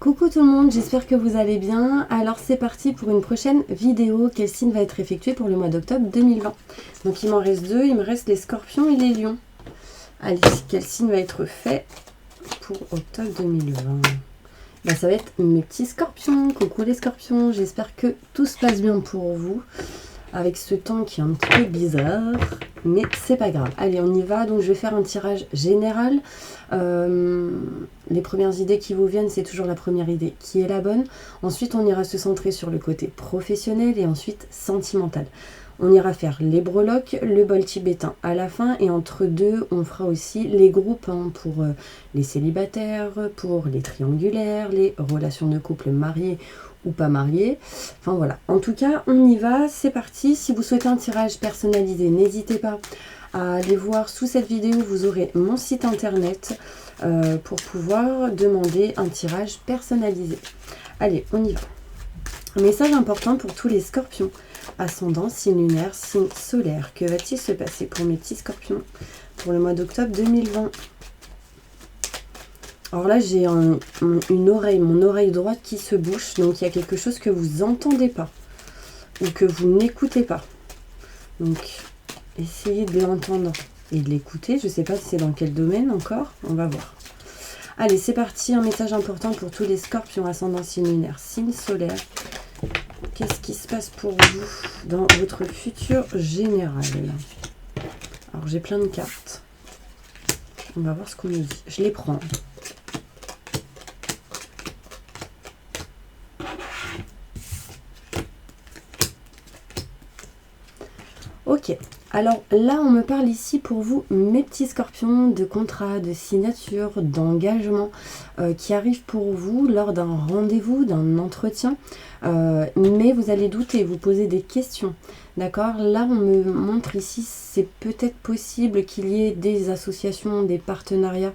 Coucou tout le monde, j'espère que vous allez bien. Alors c'est parti pour une prochaine vidéo. Quel signe va être effectué pour le mois d'octobre 2020? Donc il m'en reste deux, il me reste les scorpions et les lions. Allez, quel signe va être fait pour octobre 2020? Ben, ça va être mes petits scorpions. Coucou les scorpions, j'espère que tout se passe bien pour vous. Avec ce temps qui est un petit peu bizarre, mais c'est pas grave. Allez, on y va. Donc je vais faire un tirage général. Les premières idées qui vous viennent, c'est toujours la première idée qui est la bonne. Ensuite, on ira se centrer sur le côté professionnel et ensuite sentimental. On ira faire les breloques, le bol tibétain à la fin, et entre deux, on fera aussi les groupes pour les célibataires, pour les triangulaires, les relations de couple mariés ou pas mariés. Enfin voilà, en tout cas, on y va, c'est parti. Si vous souhaitez un tirage personnalisé, n'hésitez pas à aller voir sous cette vidéo, vous aurez mon site internet pour pouvoir demander un tirage personnalisé. Allez, on y va. Un message important pour tous les scorpions. Ascendant, signe lunaire, signe solaire. Que va-t-il se passer pour mes petits scorpions pour le mois d'octobre 2020? Alors là, j'ai une oreille, mon oreille droite qui se bouche. Donc il y a quelque chose que vous n'entendez pas ou que vous n'écoutez pas. Donc essayez de l'entendre et de l'écouter. Je ne sais pas si c'est dans quel domaine encore. On va voir. Allez, c'est parti. Un message important pour tous les scorpions, ascendant, signe lunaire, signe solaire. Qu'est-ce qui se passe pour vous dans votre futur général? Alors, j'ai plein de cartes. On va voir ce qu'on nous dit. Je les prends. Ok. Alors là, on me parle ici pour vous, mes petits scorpions, de contrats, de signatures, d'engagement qui arrivent pour vous lors d'un rendez-vous, d'un entretien. Mais vous allez douter, vous poser des questions. D'accord? Là, on me montre ici, c'est peut-être possible qu'il y ait des associations, des partenariats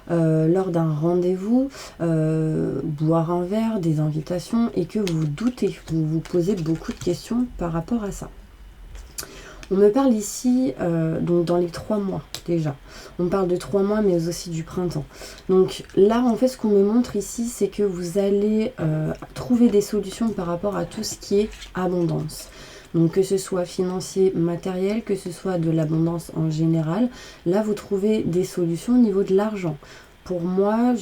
lors d'un rendez-vous, boire un verre, des invitations, et que vous doutez, vous vous posez beaucoup de questions par rapport à ça. On me parle ici, donc dans les 3 mois déjà. On parle de 3 mois, mais aussi du printemps. Donc là, en fait, ce qu'on me montre ici, c'est que vous allez trouver des solutions par rapport à tout ce qui est abondance. Donc que ce soit financier, matériel, que ce soit de l'abondance en général. Là, vous trouvez des solutions au niveau de l'argent. Pour moi,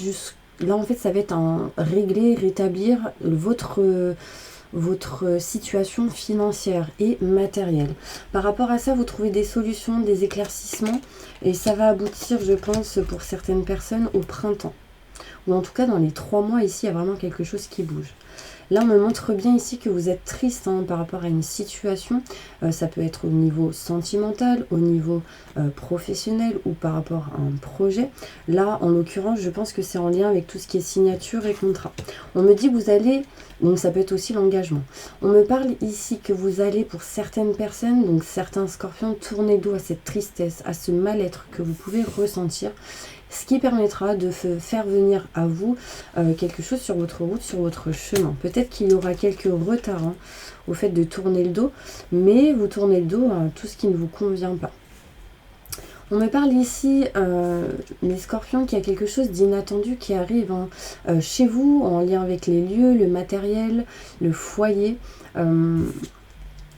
là, en fait, ça va être régler, rétablir votre situation financière et matérielle. Par rapport à ça, vous trouvez des solutions, des éclaircissements, et ça va aboutir, je pense, pour certaines personnes au printemps. Ou en tout cas, dans les 3 mois, ici, il y a vraiment quelque chose qui bouge. Là, on me montre bien ici que vous êtes triste par rapport à une situation. Ça peut être au niveau sentimental, au niveau professionnel ou par rapport à un projet. Là, en l'occurrence, je pense que c'est en lien avec tout ce qui est signature et contrat. On me dit que vous allez, donc ça peut être aussi l'engagement. On me parle ici que vous allez, pour certaines personnes, donc certains scorpions, tourner le dos à cette tristesse, à ce mal-être que vous pouvez ressentir. Ce qui permettra de faire venir à vous quelque chose sur votre route, sur votre chemin. Peut-être qu'il y aura quelques retards au fait de tourner le dos, mais vous tournez le dos à tout ce qui ne vous convient pas. On me parle ici, les scorpions, qu'il y a quelque chose d'inattendu qui arrive chez vous, en lien avec les lieux, le matériel, le foyer.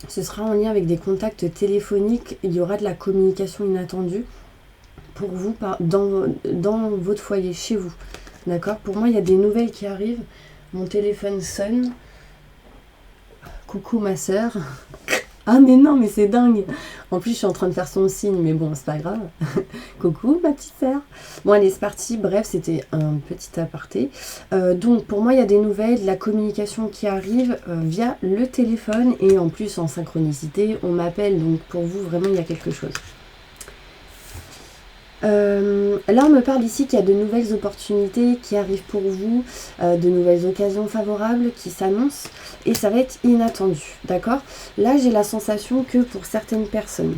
Ce sera en lien avec des contacts téléphoniques, il y aura de la communication inattendue pour vous dans votre foyer, chez vous. D'accord? Pour moi, il y a des nouvelles qui arrivent. Mon téléphone sonne. Coucou ma soeur. Ah mais non, mais c'est dingue. En plus, je suis en train de faire son signe, mais bon, c'est pas grave. Coucou ma petite sœur. Bon, allez, c'est parti. Bref, c'était un petit aparté. Donc, pour moi, il y a des nouvelles, de la communication qui arrive via le téléphone, et en plus, en synchronicité, on m'appelle. Donc, pour vous, vraiment, il y a quelque chose. Là, on me parle ici qu'il y a de nouvelles opportunités qui arrivent pour vous, de nouvelles occasions favorables qui s'annoncent, et ça va être inattendu, d'accord? Là, j'ai la sensation que pour certaines personnes,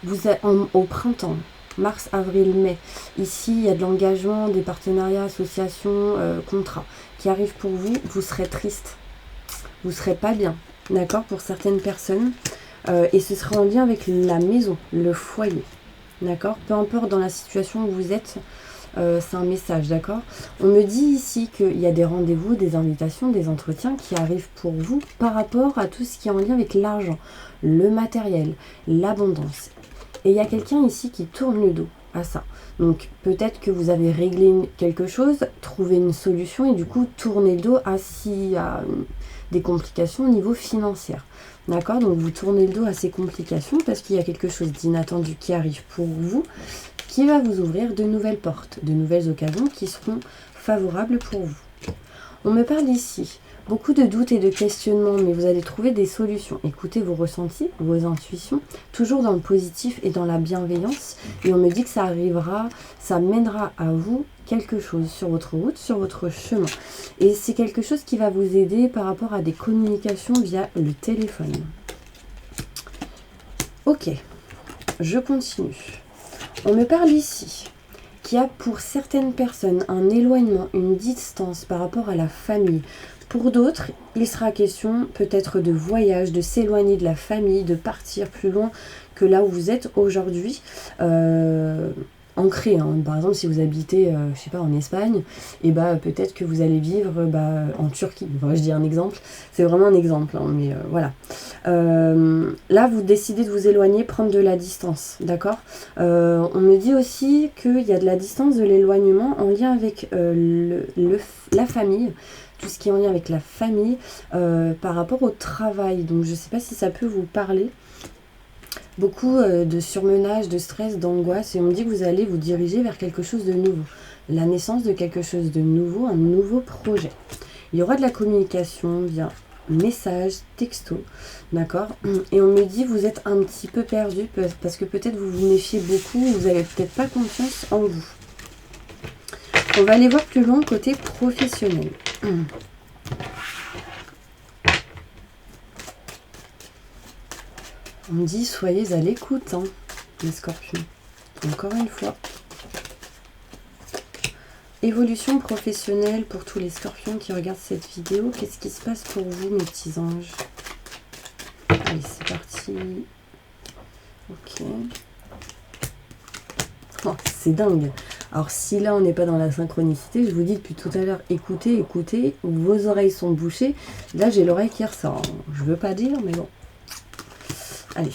vous êtes au printemps, mars, avril, mai, ici, il y a de l'engagement, des partenariats, associations, contrats qui arrivent pour vous. Vous serez triste, vous serez pas bien, d'accord, pour certaines personnes, et ce sera en lien avec la maison, le foyer. D'accord? Peu importe dans la situation où vous êtes, c'est un message, d'accord? On me dit ici qu'il y a des rendez-vous, des invitations, des entretiens qui arrivent pour vous par rapport à tout ce qui est en lien avec l'argent, le matériel, l'abondance. Et il y a quelqu'un ici qui tourne le dos à ça. Donc peut-être que vous avez réglé quelque chose, trouvé une solution et du coup tournez le dos à s'il y a des complications au niveau financier. D'accord? Donc vous tournez le dos à ces complications parce qu'il y a quelque chose d'inattendu qui arrive pour vous, qui va vous ouvrir de nouvelles portes, de nouvelles occasions qui seront favorables pour vous. On me parle ici beaucoup de doutes et de questionnements, mais vous allez trouver des solutions. Écoutez vos ressentis, vos intuitions, toujours dans le positif et dans la bienveillance. Et on me dit que ça arrivera, ça mènera à vous quelque chose sur votre route, sur votre chemin. Et c'est quelque chose qui va vous aider par rapport à des communications via le téléphone. Ok, je continue. On me parle ici qu'il y a pour certaines personnes un éloignement, une distance par rapport à la famille. Pour d'autres, il sera question peut-être de voyage, de s'éloigner de la famille, de partir plus loin que là où vous êtes aujourd'hui. Ancré, hein. Par exemple, si vous habitez, je sais pas, en Espagne, et peut-être que vous allez vivre en Turquie. Enfin, je dis un exemple, c'est vraiment un exemple, hein, mais voilà. Là, vous décidez de vous éloigner, prendre de la distance, d'accord? On me dit aussi qu'il y a de la distance, de l'éloignement en lien avec la famille, tout ce qui est en lien avec la famille, par rapport au travail. Donc, je sais pas si ça peut vous parler. Beaucoup de surmenage, de stress, d'angoisse, et on me dit que vous allez vous diriger vers quelque chose de nouveau. La naissance de quelque chose de nouveau, un nouveau projet. Il y aura de la communication via message, texto, d'accord? Et on me dit vous êtes un petit peu perdu parce que peut-être vous vous méfiez beaucoup, vous n'avez peut-être pas confiance en vous. On va aller voir plus loin côté professionnel. On me dit soyez à l'écoute, hein, les scorpions. Encore une fois. Évolution professionnelle pour tous les scorpions qui regardent cette vidéo. Qu'est-ce qui se passe pour vous, mes petits anges? Allez, c'est parti. Ok. Oh, c'est dingue. Alors, si là, on n'est pas dans la synchronicité, je vous dis depuis tout à l'heure, écoutez, écoutez. Vos oreilles sont bouchées. Là, j'ai l'oreille qui ressort. Je veux pas dire, mais bon. Allez.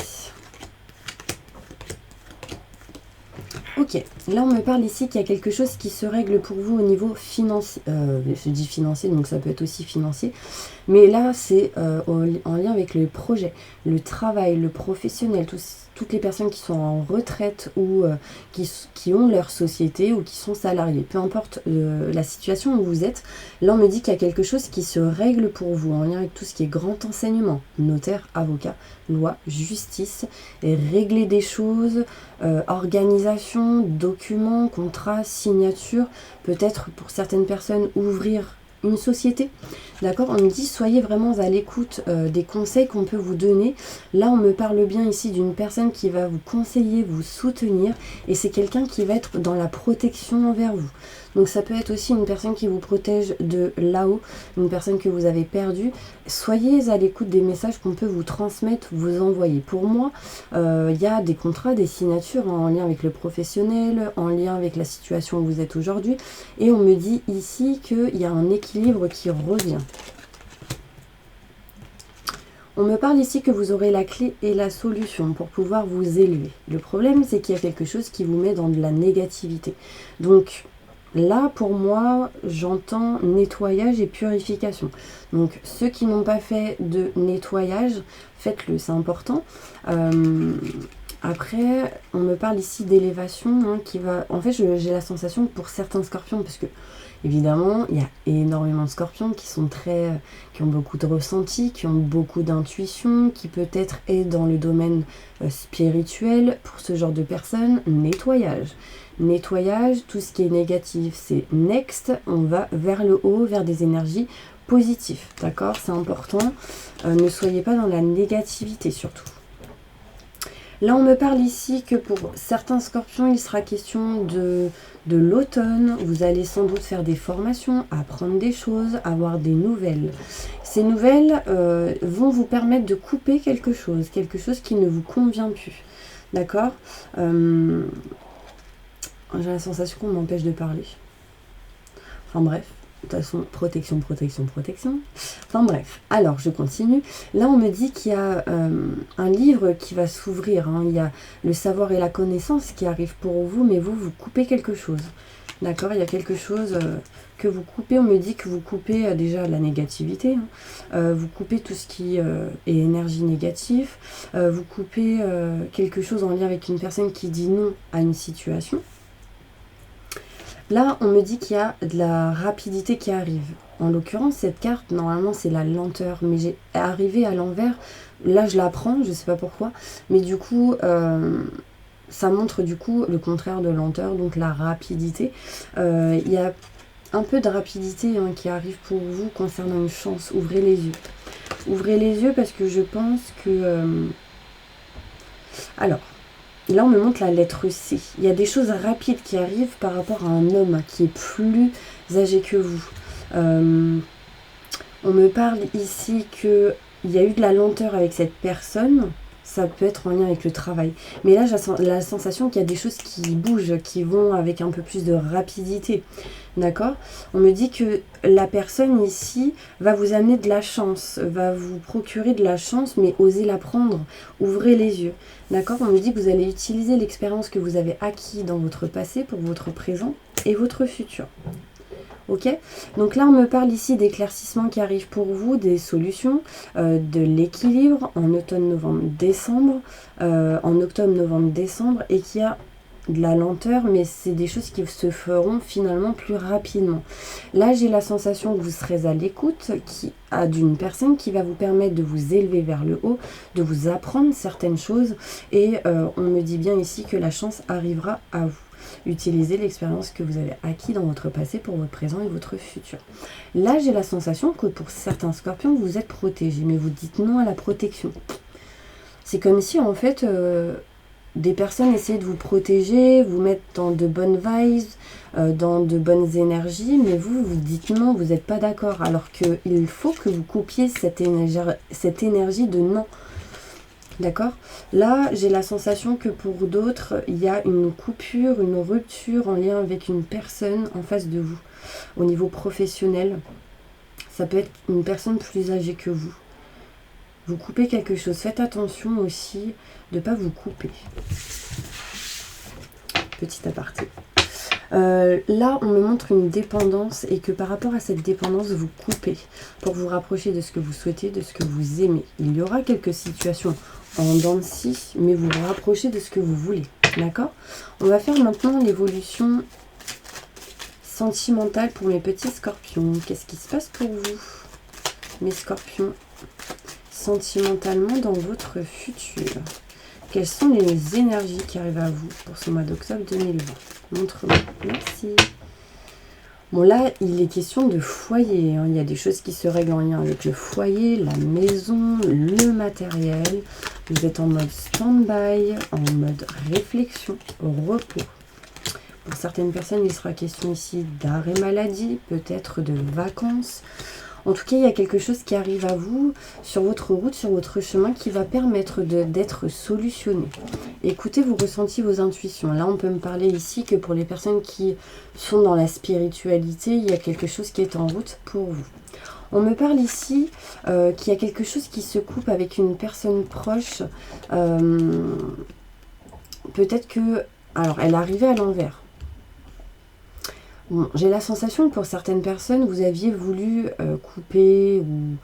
Ok, là on me parle ici qu'il y a quelque chose qui se règle pour vous au niveau financier. Je dis financier, donc ça peut être aussi financier. Mais là, c'est en lien avec le projet, le travail, le professionnel, toutes les personnes qui sont en retraite ou qui ont leur société ou qui sont salariés. Peu importe la situation où vous êtes, là on me dit qu'il y a quelque chose qui se règle pour vous en lien avec tout ce qui est grand enseignement, notaire, avocat, loi, justice, et régler des choses, organisation, documents, contrats, signatures, peut-être pour certaines personnes ouvrir une société, d'accord? On me dit soyez vraiment à l'écoute des conseils qu'on peut vous donner. Là on me parle bien ici d'une personne qui va vous conseiller, vous soutenir, et c'est quelqu'un qui va être dans la protection envers vous. Donc ça peut être aussi une personne qui vous protège de là-haut, une personne que vous avez perdue. Soyez à l'écoute des messages qu'on peut vous transmettre, vous envoyer. Pour moi, il y a des contrats, des signatures en lien avec le professionnel, en lien avec la situation où vous êtes aujourd'hui. Et on me dit ici qu'il y a un équilibre qui revient. On me parle ici que vous aurez la clé et la solution pour pouvoir vous élever. Le problème, c'est qu'il y a quelque chose qui vous met dans de la négativité. Donc, là, pour moi, j'entends nettoyage et purification. Donc, ceux qui n'ont pas fait de nettoyage, faites-le, c'est important. Après, on me parle ici d'élévation, hein, qui va... En fait, j'ai la sensation que pour certains scorpions, parce que, évidemment, il y a énormément de scorpions qui ont beaucoup de ressenti, qui ont beaucoup d'intuition, qui peut-être est dans le domaine spirituel. Pour ce genre de personnes, nettoyage. Nettoyage, tout ce qui est négatif, c'est next, on va vers le haut, vers des énergies positives, d'accord? C'est important, ne soyez pas dans la négativité surtout. Là, on me parle ici que pour certains scorpions, il sera question de l'automne. Vous allez sans doute faire des formations, apprendre des choses, avoir des nouvelles. Ces nouvelles vont vous permettre de couper quelque chose qui ne vous convient plus, d'accord? J'ai la sensation qu'on m'empêche de parler. Enfin bref. De toute façon, protection, protection, protection. Enfin bref, alors je continue. Là, on me dit qu'il y a un livre qui va s'ouvrir. Hein. Il y a le savoir et la connaissance qui arrivent pour vous, mais vous coupez quelque chose. D'accord? Il y a quelque chose que vous coupez. On me dit que vous coupez déjà la négativité. Hein. Vous coupez tout ce qui est énergie négative. Vous coupez quelque chose en lien avec une personne qui dit non à une situation. Là, on me dit qu'il y a de la rapidité qui arrive. En l'occurrence, cette carte, normalement, c'est la lenteur. Mais j'ai arrivé à l'envers. Là, je la prends, je ne sais pas pourquoi. Mais du coup, ça montre du coup le contraire de lenteur, donc la rapidité. Il y a un peu de rapidité hein, qui arrive pour vous concernant une chance. Ouvrez les yeux. Ouvrez les yeux parce que je pense que... Alors... Là, on me montre la lettre C. Il y a des choses rapides qui arrivent par rapport à un homme qui est plus âgé que vous. On me parle ici qu'il y a eu de la lenteur avec cette personne. Ça peut être en lien avec le travail. Mais là, j'ai la sensation qu'il y a des choses qui bougent, qui vont avec un peu plus de rapidité. D'accord? On me dit que la personne ici va vous amener de la chance, va vous procurer de la chance, mais osez la prendre. Ouvrez les yeux. D'accord? On me dit que vous allez utiliser l'expérience que vous avez acquis dans votre passé pour votre présent et votre futur. Ok, donc là on me parle ici d'éclaircissements qui arrivent pour vous, des solutions, de l'équilibre en automne, novembre, décembre, en octobre, novembre, décembre, et qu'il y a de la lenteur, mais c'est des choses qui se feront finalement plus rapidement. Là j'ai la sensation que vous serez à l'écoute d'une personne qui va vous permettre de vous élever vers le haut, de vous apprendre certaines choses, et on me dit bien ici que la chance arrivera à vous. Utilisez l'expérience que vous avez acquis dans votre passé pour votre présent et votre futur. Là, j'ai la sensation que pour certains scorpions, vous êtes protégés, mais vous dites non à la protection. C'est comme si, en fait, des personnes essayaient de vous protéger, vous mettre dans de bonnes vibes, dans de bonnes énergies, mais vous dites non, vous n'êtes pas d'accord, alors qu'il faut que vous coupiez cette énergie de non. D'accord? Là, j'ai la sensation que pour d'autres, il y a une coupure, une rupture en lien avec une personne en face de vous. Au niveau professionnel, ça peut être une personne plus âgée que vous. Vous coupez quelque chose. Faites attention aussi de ne pas vous couper. Petit aparté. Là, on me montre une dépendance et que par rapport à cette dépendance, vous coupez pour vous rapprocher de ce que vous souhaitez, de ce que vous aimez. Il y aura quelques situations en dents de scie, mais vous vous rapprochez de ce que vous voulez. D'accord? On va faire maintenant l'évolution sentimentale pour mes petits scorpions. Qu'est-ce qui se passe pour vous, mes scorpions, sentimentalement dans votre futur? Quelles sont les énergies qui arrivent à vous pour ce mois d'octobre 2020? Montre-moi. Merci. Bon, là, il est question de foyer. Hein. Il y a des choses qui se règlent en lien avec le foyer, la maison, le matériel. Vous êtes en mode stand-by, en mode réflexion, repos. Pour certaines personnes, il sera question ici d'arrêt maladie, peut-être de vacances. En tout cas, il y a quelque chose qui arrive à vous sur votre route, sur votre chemin, qui va permettre d'être solutionné. Écoutez vos ressentis, vos intuitions. Là, on peut me parler ici que pour les personnes qui sont dans la spiritualité, il y a quelque chose qui est en route pour vous. On me parle ici qu'il y a quelque chose qui se coupe avec une personne proche. Peut-être que... Alors, elle est arrivée à l'envers. Bon, j'ai la sensation que pour certaines personnes, vous aviez voulu couper ou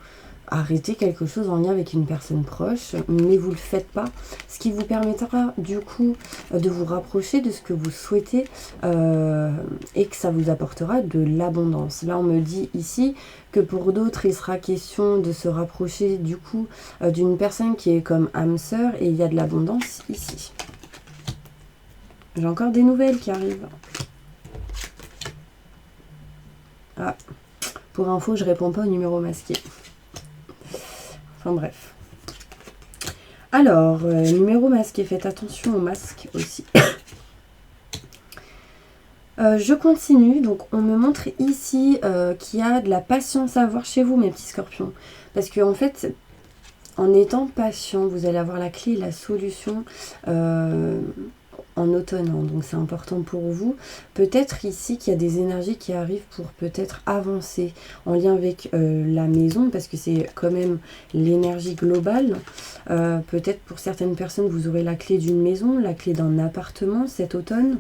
arrêter quelque chose en lien avec une personne proche, mais vous ne le faites pas. Ce qui vous permettra du coup de vous rapprocher de ce que vous souhaitez et que ça vous apportera de l'abondance. Là, on me dit ici que pour d'autres, il sera question de se rapprocher du coup d'une personne qui est comme âme sœur et il y a de l'abondance ici. J'ai encore des nouvelles qui arrivent. Ah, pour info, je réponds pas au numéro masqué. Enfin bref. Alors, numéro masqué, faites attention au masque aussi. Je continue, donc on me montre ici qu'il y a de la patience à avoir chez vous, mes petits scorpions. Parce que en fait, en étant patient, vous allez avoir la clé et la solution. en automne, hein, donc c'est important pour vous. Peut-être ici qu'il y a des énergies qui arrivent pour peut-être avancer en lien avec la maison, parce que c'est quand même l'énergie globale. Peut-être pour certaines personnes, vous aurez la clé d'une maison, la clé d'un appartement cet automne.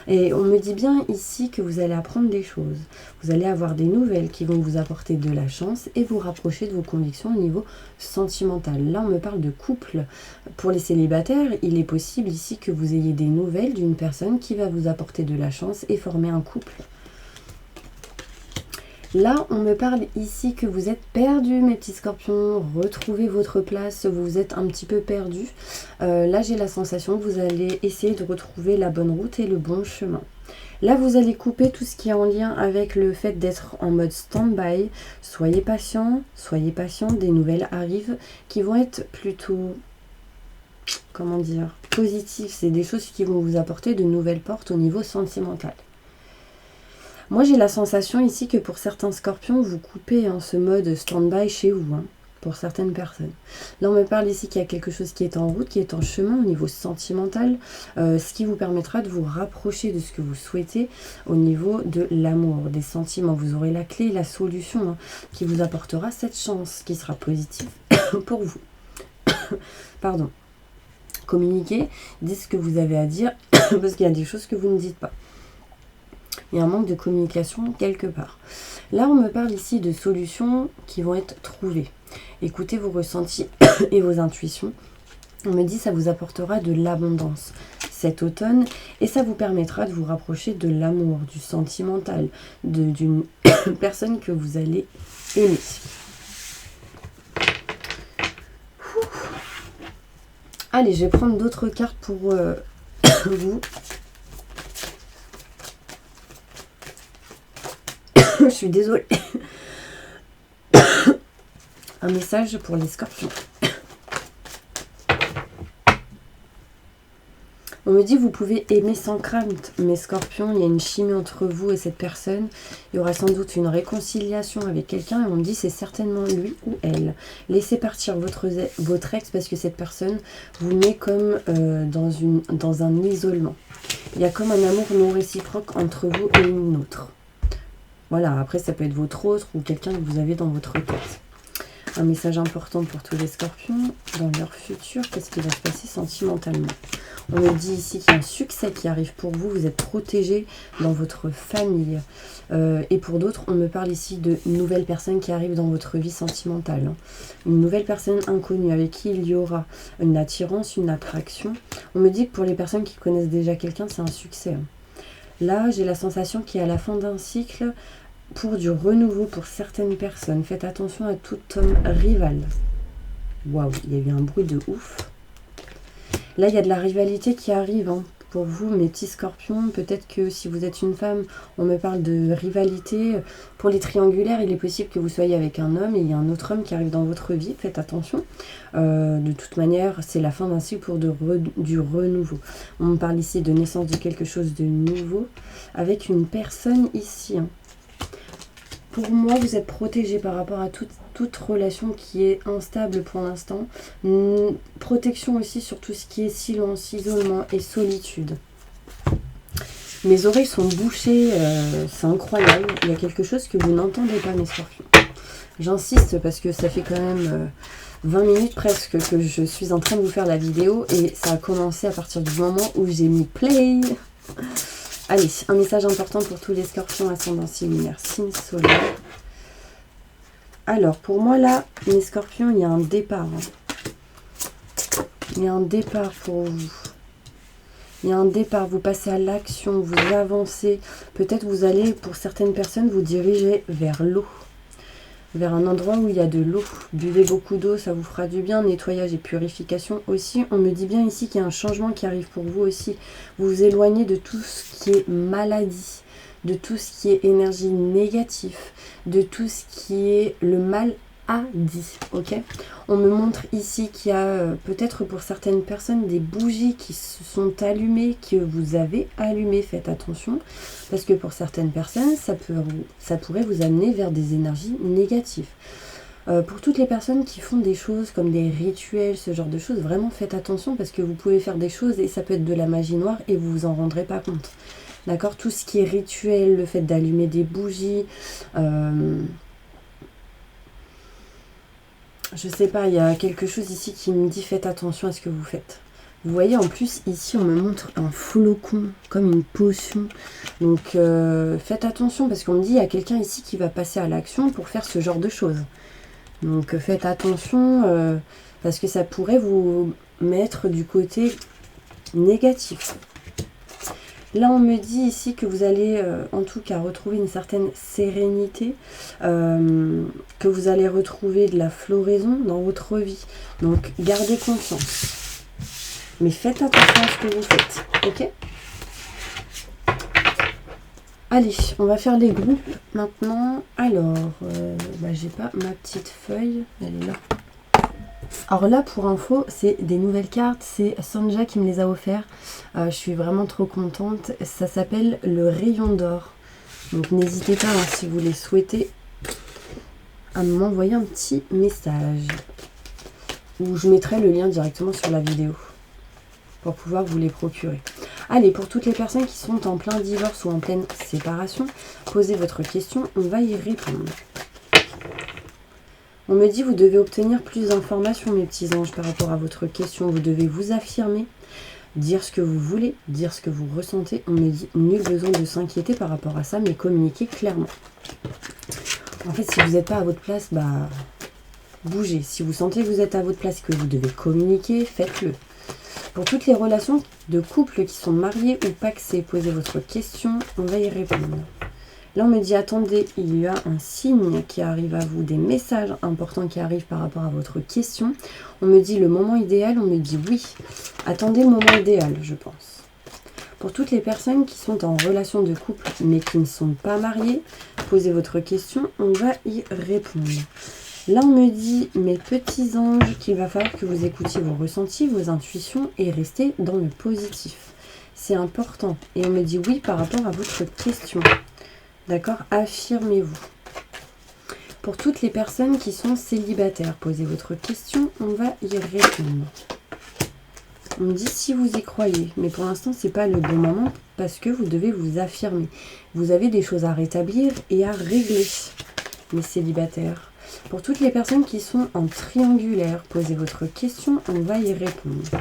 Et on me dit bien ici que vous allez apprendre des choses. Vous allez avoir des nouvelles qui vont vous apporter de la chance et vous rapprocher de vos convictions au niveau sentimental. Là, on me parle de couple. Pour les célibataires, il est possible ici que vous ayez des nouvelles d'une personne qui va vous apporter de la chance et former un couple. Là, on me parle ici que vous êtes perdu, mes petits scorpions. Retrouvez votre place, vous êtes un petit peu perdu. Là, j'ai la sensation que vous allez essayer de retrouver la bonne route et le bon chemin. Là, vous allez couper tout ce qui est en lien avec le fait d'être en mode stand-by. Soyez patient, des nouvelles arrivent qui vont être plutôt, comment dire, positives. C'est des choses qui vont vous apporter de nouvelles portes au niveau sentimental. Moi, j'ai la sensation ici que pour certains scorpions, vous coupez en ce mode stand-by chez vous, hein, pour certaines personnes. Là, on me parle ici qu'il y a quelque chose qui est en route, qui est en chemin au niveau sentimental, ce qui vous permettra de vous rapprocher de ce que vous souhaitez au niveau de l'amour, des sentiments. Vous aurez la clé, la solution, hein, qui vous apportera cette chance, qui sera positive pour vous. Pardon. Communiquez, dites ce que vous avez à dire, parce qu'il y a des choses que vous ne dites pas. Il y a un manque de communication quelque part. Là, on me parle ici de solutions qui vont être trouvées. Écoutez vos ressentis et vos intuitions. On me dit que ça vous apportera de l'abondance cet automne et ça vous permettra de vous rapprocher de l'amour, du sentimental, d'une personne que vous allez aimer. Allez, je vais prendre d'autres cartes pour vous. Je suis désolée. Un message pour les scorpions. On me dit vous pouvez aimer sans crainte, mes scorpions. Il y a une chimie entre vous et cette personne. Il y aura sans doute une réconciliation avec quelqu'un. Et on me dit c'est certainement lui ou elle. Laissez partir votre ex parce que cette personne vous met comme dans un isolement. Il y a comme un amour non réciproque entre vous et une autre. Voilà, après ça peut être votre autre ou quelqu'un que vous avez dans votre tête. Un message important pour tous les scorpions dans leur futur, qu'est-ce qui va se passer sentimentalement. On me dit ici qu'il y a un succès qui arrive pour vous, vous êtes protégé dans votre famille. Et pour d'autres, on me parle ici de nouvelles personnes qui arrivent dans votre vie sentimentale. Hein. Une nouvelle personne inconnue avec qui il y aura une attirance, une attraction. On me dit que pour les personnes qui connaissent déjà quelqu'un, c'est un succès. Hein. Là, j'ai la sensation qu'il y a la fin d'un cycle pour du renouveau pour certaines personnes. Faites attention à tout homme rival. Waouh, il y a eu un bruit de ouf. Là, il y a de la rivalité qui arrive hein, pour vous, mes petits scorpions. Peut-être que si vous êtes une femme, on me parle de rivalité. Pour les triangulaires, il est possible que vous soyez avec un homme et il y a un autre homme qui arrive dans votre vie. Faites attention. De toute manière, c'est la fin d'un cycle pour du renouveau. On me parle ici de naissance de quelque chose de nouveau avec une personne ici. Hein. Pour moi, vous êtes protégé par rapport à toute relation qui est instable pour l'instant. Protection aussi sur tout ce qui est silence, isolement et solitude. Mes oreilles sont bouchées, c'est incroyable. Il y a quelque chose que vous n'entendez pas, mes scorpions. J'insiste parce que ça fait quand même 20 minutes presque que je suis en train de vous faire la vidéo et ça a commencé à partir du moment où j'ai mis play. Allez, un message important pour tous les scorpions ascendant lunaire, signe solaire. Alors, pour moi, là, mes scorpions, il y a un départ. Hein. Il y a un départ pour vous. Il y a un départ, vous passez à l'action, vous avancez. Peut-être vous allez, pour certaines personnes, vous diriger vers l'eau. Vers un endroit où il y a de l'eau. Buvez beaucoup d'eau, ça vous fera du bien. Nettoyage et purification aussi. On me dit bien ici qu'il y a un changement qui arrive pour vous aussi. Vous vous éloignez de tout ce qui est maladie, de tout ce qui est énergie négative, de tout ce qui est le mal a dit. Ok, on me montre ici qu'il y a peut-être pour certaines personnes des bougies qui se sont allumées, que vous avez allumées. Faites attention parce que pour certaines personnes ça pourrait vous amener vers des énergies négatives. Pour toutes les personnes qui font des choses comme des rituels, ce genre de choses, vraiment faites attention parce que vous pouvez faire des choses et ça peut être de la magie noire et vous vous en rendrez pas compte. D'accord? Tout ce qui est rituel, le fait d'allumer des bougies, je sais pas, il y a quelque chose ici qui me dit faites attention à ce que vous faites. Vous voyez, en plus, ici, on me montre un flocon, comme une potion. Donc, faites attention, parce qu'on me dit, il y a quelqu'un ici qui va passer à l'action pour faire ce genre de choses. Donc, faites attention, parce que ça pourrait vous mettre du côté négatif. Là, on me dit ici que vous allez, en tout cas, retrouver une certaine sérénité, que vous allez retrouver de la floraison dans votre vie. Donc, gardez confiance. Mais faites attention à ce que vous faites, ok? Allez, on va faire les groupes maintenant. Alors, j'ai pas ma petite feuille, elle est là. Alors là, pour info, c'est des nouvelles cartes, c'est Sanja qui me les a offertes. Je suis vraiment trop contente. Ça s'appelle le rayon d'or. Donc n'hésitez pas, hein, si vous les souhaitez, à m'envoyer un petit message. Ou je mettrai le lien directement sur la vidéo pour pouvoir vous les procurer. Allez, pour toutes les personnes qui sont en plein divorce ou en pleine séparation, posez votre question, on va y répondre. On me dit, vous devez obtenir plus d'informations, mes petits anges, par rapport à votre question. Vous devez vous affirmer, dire ce que vous voulez, dire ce que vous ressentez. On me dit, nul besoin de s'inquiéter par rapport à ça, mais communiquez clairement. En fait, si vous n'êtes pas à votre place, bougez. Si vous sentez que vous êtes à votre place et que vous devez communiquer, faites-le. Pour toutes les relations de couples qui sont mariés ou pacsés, posez votre question, on va y répondre. Là, on me dit, attendez, il y a un signe qui arrive à vous, des messages importants qui arrivent par rapport à votre question. On me dit le moment idéal, on me dit oui. Attendez le moment idéal, je pense. Pour toutes les personnes qui sont en relation de couple mais qui ne sont pas mariées, posez votre question, on va y répondre. Là, on me dit, mes petits anges, qu'il va falloir que vous écoutiez vos ressentis, vos intuitions et restez dans le positif. C'est important. Et on me dit oui par rapport à votre question. D'accord? Affirmez-vous. Pour toutes les personnes qui sont célibataires, posez votre question, on va y répondre. On me dit si vous y croyez, mais pour l'instant, ce n'est pas le bon moment parce que vous devez vous affirmer. Vous avez des choses à rétablir et à régler, les célibataires. Pour toutes les personnes qui sont en triangulaire, posez votre question, on va y répondre.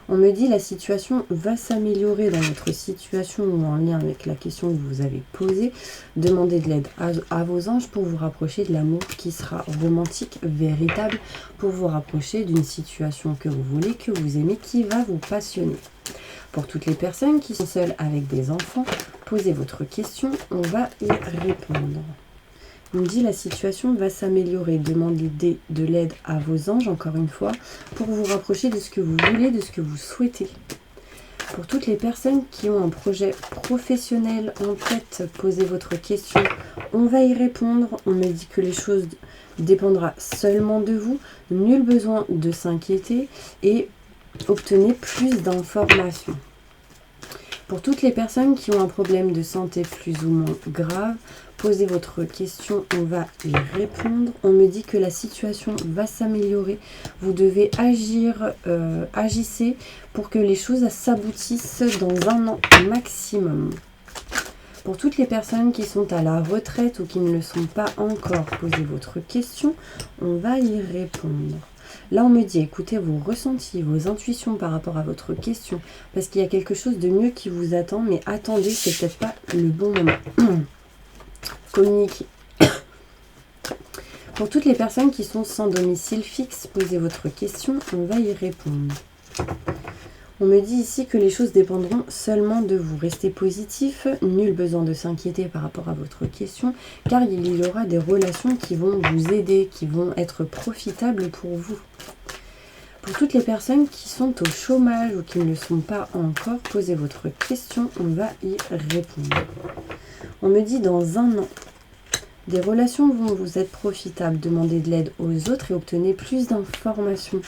On me dit la situation va s'améliorer dans votre situation ou en lien avec la question que vous avez posée. Demandez de l'aide à vos anges pour vous rapprocher de l'amour qui sera romantique, véritable, pour vous rapprocher d'une situation que vous voulez, que vous aimez, qui va vous passionner. Pour toutes les personnes qui sont seules avec des enfants, posez votre question, on va y répondre. On me dit la situation va s'améliorer. Demandez de l'aide à vos anges, encore une fois, pour vous rapprocher de ce que vous voulez, de ce que vous souhaitez. Pour toutes les personnes qui ont un projet professionnel en tête, posez votre question. On va y répondre. On me dit que les choses dépendront seulement de vous. Nul besoin de s'inquiéter et obtenez plus d'informations. Pour toutes les personnes qui ont un problème de santé plus ou moins grave, posez votre question, on va y répondre. On me dit que la situation va s'améliorer. Vous devez agir, agissez pour que les choses s'aboutissent dans 1 an maximum. Pour toutes les personnes qui sont à la retraite ou qui ne le sont pas encore, posez votre question, on va y répondre. Là, on me dit, écoutez vos ressentis, vos intuitions par rapport à votre question, parce qu'il y a quelque chose de mieux qui vous attend, mais attendez, c'est peut-être pas le bon moment. Communiquez. Pour toutes les personnes qui sont sans domicile fixe, posez votre question, on va y répondre. On me dit ici que les choses dépendront seulement de vous. Restez positif, nul besoin de s'inquiéter par rapport à votre question, car il y aura des relations qui vont vous aider, qui vont être profitables pour vous. Pour toutes les personnes qui sont au chômage ou qui ne le sont pas encore, posez votre question, on va y répondre. On me dit dans 1 an, des relations vont vous être profitables. Demandez de l'aide aux autres et obtenez plus d'informations.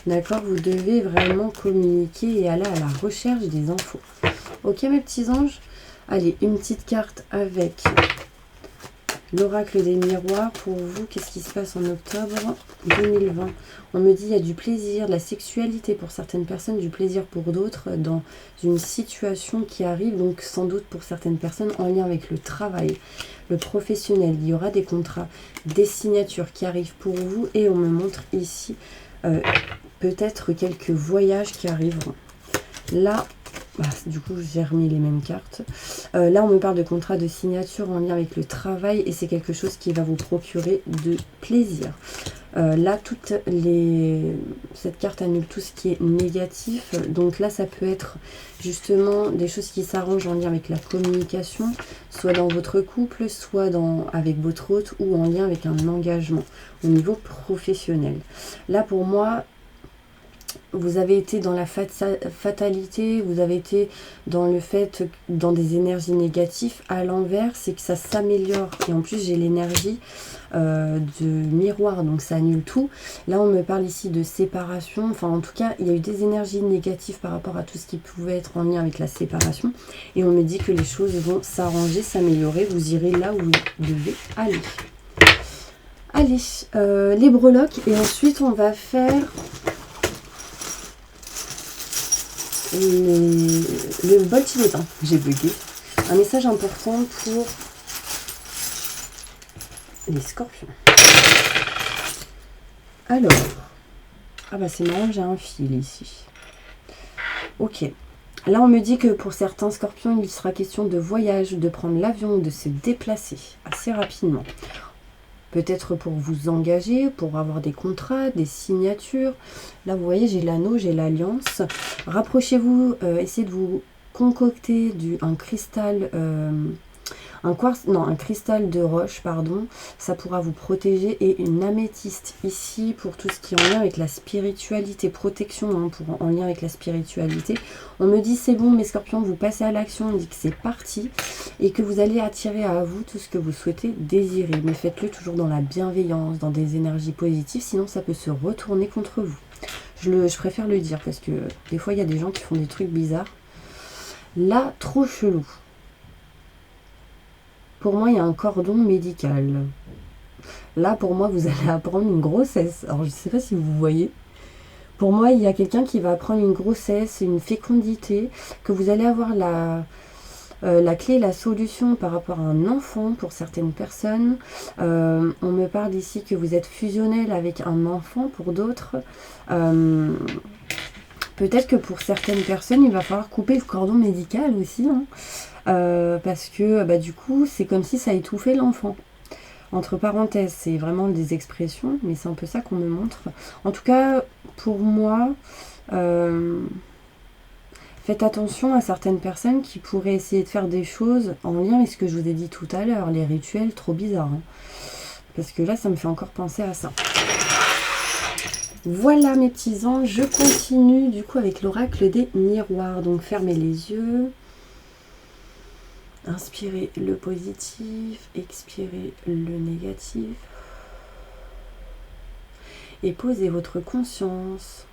D'accord? Vous devez vraiment communiquer et aller à la recherche des infos. Ok mes petits anges? Allez, une petite carte avec L'oracle des miroirs, pour vous, qu'est-ce qui se passe en octobre 2020? On me dit il y a du plaisir, de la sexualité pour certaines personnes, du plaisir pour d'autres, dans une situation qui arrive, donc sans doute pour certaines personnes en lien avec le travail, le professionnel. Il y aura des contrats, des signatures qui arrivent pour vous, et on me montre ici peut-être quelques voyages qui arriveront. Là, du coup, j'ai remis les mêmes cartes. Là, on me parle de contrat de signature en lien avec le travail et c'est quelque chose qui va vous procurer de plaisir. Là, cette carte annule tout ce qui est négatif. Donc là, ça peut être justement des choses qui s'arrangent en lien avec la communication, soit dans votre couple, soit avec votre hôte ou en lien avec un engagement au niveau professionnel. Là, pour moi, vous avez été dans la fatalité, vous avez été dans le fait, dans des énergies négatives. À l'envers, c'est que ça s'améliore. Et en plus, j'ai l'énergie de miroir, donc ça annule tout. Là, on me parle ici de séparation. Enfin, en tout cas, il y a eu des énergies négatives par rapport à tout ce qui pouvait être en lien avec la séparation. Et on me dit que les choses vont s'arranger, s'améliorer. Vous irez là où vous devez aller. Allez, les breloques. Et ensuite, on va faire le bol tibétain, j'ai bugué. Un message important pour les scorpions. Alors, c'est marrant, j'ai un fil ici. Ok. Là, on me dit que pour certains scorpions, il sera question de voyage, de prendre l'avion, de se déplacer assez rapidement. Peut-être pour vous engager, pour avoir des contrats, des signatures. Là, vous voyez, j'ai l'anneau, j'ai l'alliance. Rapprochez-vous, essayez de vous concocter un cristal, un cristal de roche, pardon. Ça pourra vous protéger. Et une améthyste ici pour tout ce qui est en lien avec la spiritualité, protection en lien avec la spiritualité. On me dit c'est bon, mes scorpions, vous passez à l'action. On dit que c'est parti et que vous allez attirer à vous tout ce que vous souhaitez désirer. Mais faites-le toujours dans la bienveillance, dans des énergies positives, sinon ça peut se retourner contre vous. Je préfère le dire parce que des fois il y a des gens qui font des trucs bizarres. Là, trop chelou. Pour moi, il y a un cordon médical. Là, pour moi, vous allez apprendre une grossesse. Alors, je ne sais pas si vous voyez. Pour moi, il y a quelqu'un qui va apprendre une grossesse, une fécondité, que vous allez avoir la clé, la solution par rapport à un enfant pour certaines personnes. On me parle ici que vous êtes fusionnel avec un enfant pour d'autres. Peut-être que pour certaines personnes, il va falloir couper le cordon médical aussi. Parce que du coup, c'est comme si ça étouffait l'enfant. Entre parenthèses, c'est vraiment des expressions, mais c'est un peu ça qu'on me montre. En tout cas, pour moi, faites attention à certaines personnes qui pourraient essayer de faire des choses en lien avec ce que je vous ai dit tout à l'heure, les rituels trop bizarres. Parce que là, ça me fait encore penser à ça. Voilà mes petits anges, je continue du coup avec l'oracle des miroirs. Donc fermez les yeux. Inspirez le positif, expirez le négatif. Et posez votre conscience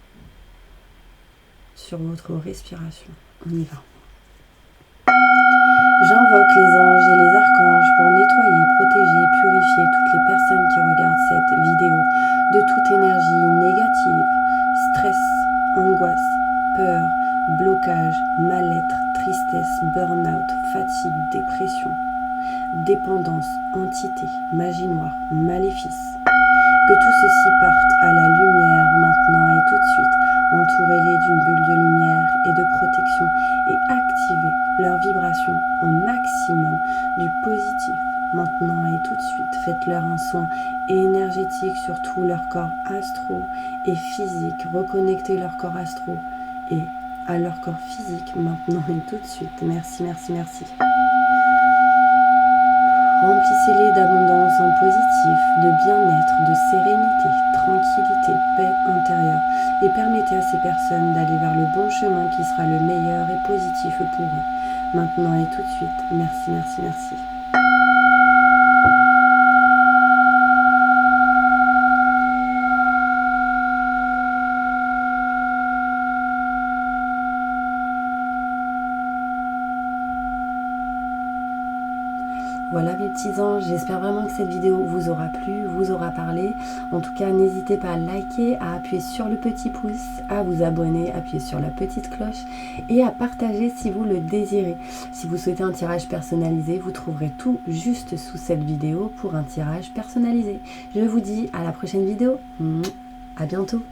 sur votre respiration. On y va. J'invoque les anges et les archanges pour nettoyer, protéger, purifier toutes les personnes qui regardent cette vidéo de toute énergie négative, stress, angoisse, peur, blocage, mal-être, tristesse, burn-out, fatigue, dépression, dépendance, entité, magie noire, maléfice. Que tout ceci parte à la lumière maintenant et tout de suite. Entourez-les d'une bulle de lumière et de protection et activez leur vibration au maximum du positif. Maintenant et tout de suite, faites-leur un soin énergétique sur tout leur corps astro et physique. Reconnectez leur corps astro et à leur corps physique maintenant et tout de suite. Merci, merci, merci. Remplissez-les d'abondance en positif, de bien-être, de sérénité, tranquillité, paix intérieure. Et permettez à ces personnes d'aller vers le bon chemin qui sera le meilleur et positif pour eux. Maintenant et tout de suite. Merci, merci, merci. Voilà mes petits anges, j'espère vraiment que cette vidéo vous aura plu, vous aura parlé. En tout cas, n'hésitez pas à liker, à appuyer sur le petit pouce, à vous abonner, appuyer sur la petite cloche et à partager si vous le désirez. Si vous souhaitez un tirage personnalisé, vous trouverez tout juste sous cette vidéo pour un tirage personnalisé. Je vous dis à la prochaine vidéo. À bientôt.